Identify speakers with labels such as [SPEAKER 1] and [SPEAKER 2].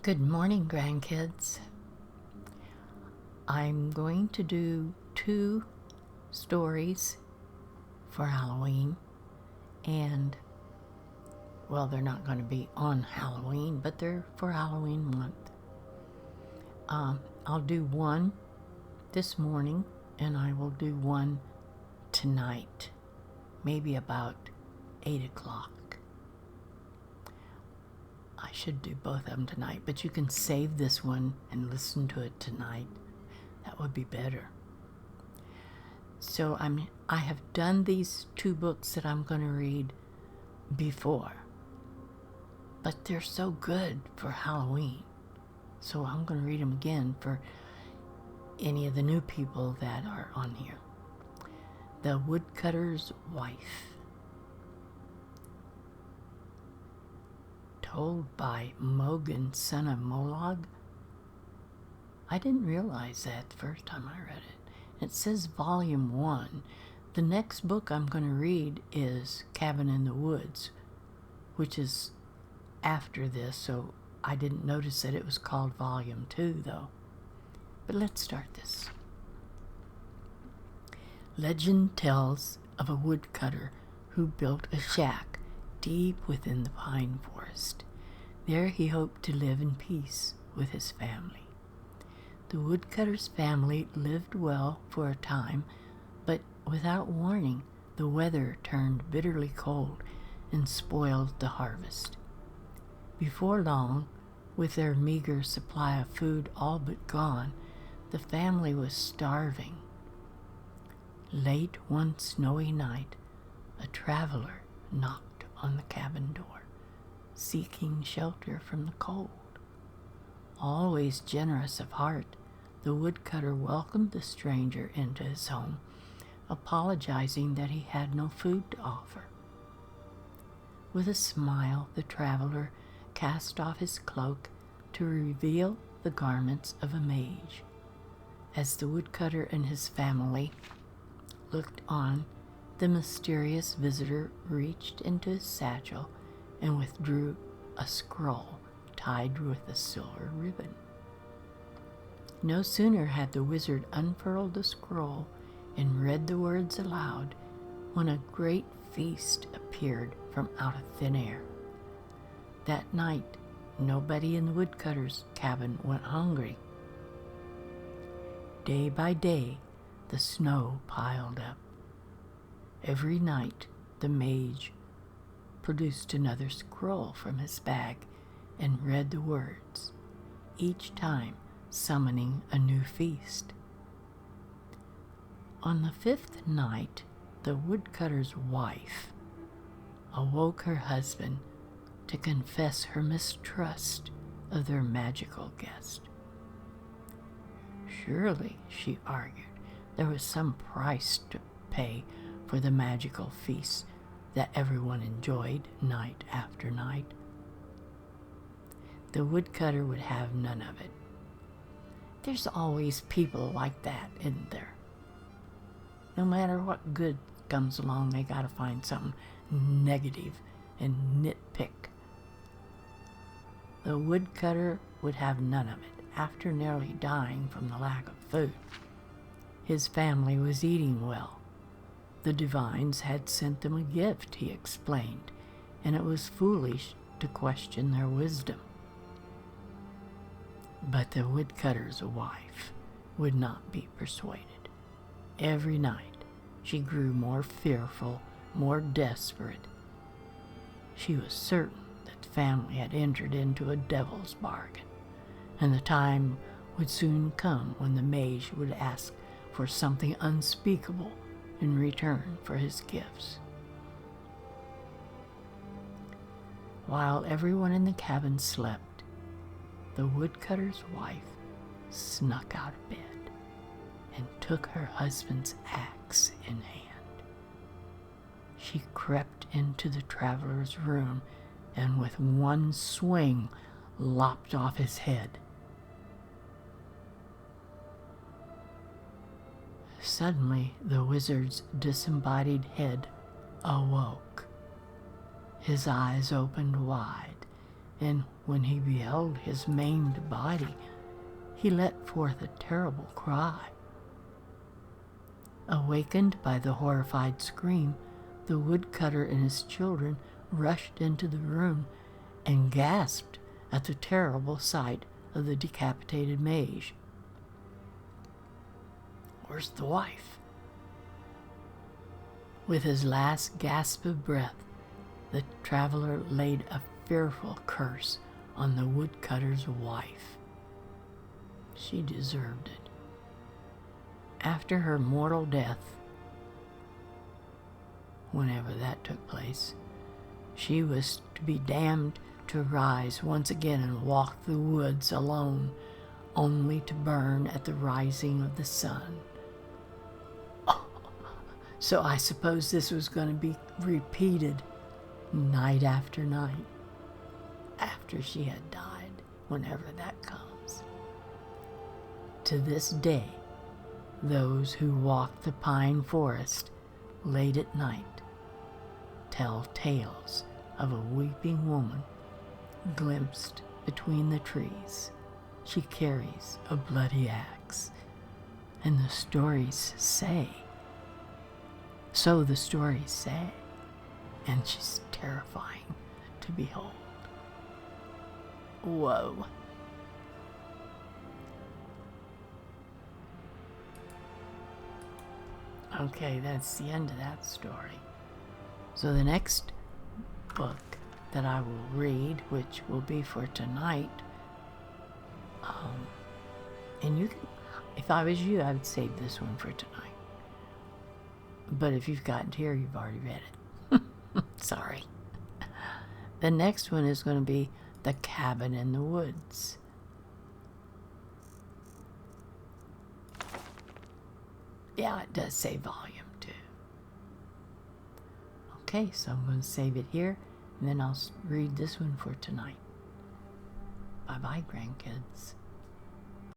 [SPEAKER 1] Good morning, grandkids. I'm going to do 2 stories for Halloween, and well, they're not going to be on Halloween, but they're for Halloween month. I'll do one this morning, and I will do one tonight, maybe about 8 o'clock. I should do both of them tonight, but you can save this one and listen to it tonight. That would be better. So I have done these 2 books that I'm going to read before, but they're so good for Halloween. So I'm going to read them again for any of the new people that are on here. The Woodcutter's Wife. Told by Mogan, son of Molog. I didn't realize that the first time I read it. It says volume 1. The next book I'm going to read is Cabin in the Woods, which is after this, so I didn't notice that it was called volume 2 though. But let's start this. Legend tells of a woodcutter who built a shack deep within the pine forest. There he hoped to live in peace with his family. The woodcutter's family lived well for a time, but without warning, the weather turned bitterly cold and spoiled the harvest. Before long, with their meager supply of food all but gone, the family was starving. Late one snowy night, a traveler knocked on the cabin door, seeking shelter from the cold. Always generous of heart, the woodcutter welcomed the stranger into his home, apologizing that he had no food to offer. With a smile, the traveler cast off his cloak to reveal the garments of a mage. As the woodcutter and his family looked on, the mysterious visitor reached into his satchel and withdrew a scroll tied with a silver ribbon. No sooner had the wizard unfurled the scroll and read the words aloud when a great feast appeared from out of thin air. That night, nobody in the woodcutter's cabin went hungry. Day by day, the snow piled up. Every night, the mage produced another scroll from his bag and read the words, each time summoning a new feast. On the 5th night, the woodcutter's wife awoke her husband to confess her mistrust of their magical guest. Surely, she argued, there was some price to pay for the magical feast that everyone enjoyed night after night. The woodcutter would have none of it. There's always people like that, isn't there? No matter what good comes along, they gotta find something negative and nitpick. The woodcutter would have none of it. After nearly dying from the lack of food, his family was eating well. The divines had sent them a gift, he explained, and it was foolish to question their wisdom. But the woodcutter's wife would not be persuaded. Every night she grew more fearful, more desperate. She was certain that the family had entered into a devil's bargain, and the time would soon come when the mage would ask for something unspeakable in return for his gifts. While everyone in the cabin slept, the woodcutter's wife snuck out of bed and took her husband's axe in hand. She crept into the traveler's room and with one swing lopped off his head. Suddenly, the wizard's disembodied head awoke. His eyes opened wide, and When he beheld his maimed body, he let forth a terrible cry. Awakened by the horrified scream, the woodcutter and his children rushed into the room and gasped at the terrible sight of the decapitated mage. "Where's the wife?" With his last gasp of breath, the traveler laid a fearful curse on the woodcutter's wife. She deserved it. After her mortal death, whenever that took place, she was to be damned to rise once again and walk the woods alone, only to burn at the rising of the sun. Oh, so I suppose this was going to be repeated night after night after she had died, whenever that comes. To this day, those who walk the pine forest late at night tell tales of a weeping woman glimpsed between the trees. She carries a bloody axe, and the stories say, and she's terrifying to behold. Whoa. Okay, that's the end of that story. So the next book that I will read, which will be for tonight, and you can, if I was you, I would save this one for tonight. But if you've gotten here, you've already read it. Sorry. The next one is going to be The Cabin in the Woods. Yeah, it does say volume 2. Okay, so I'm going to save it here, and then I'll read this one for tonight. Bye-bye, grandkids.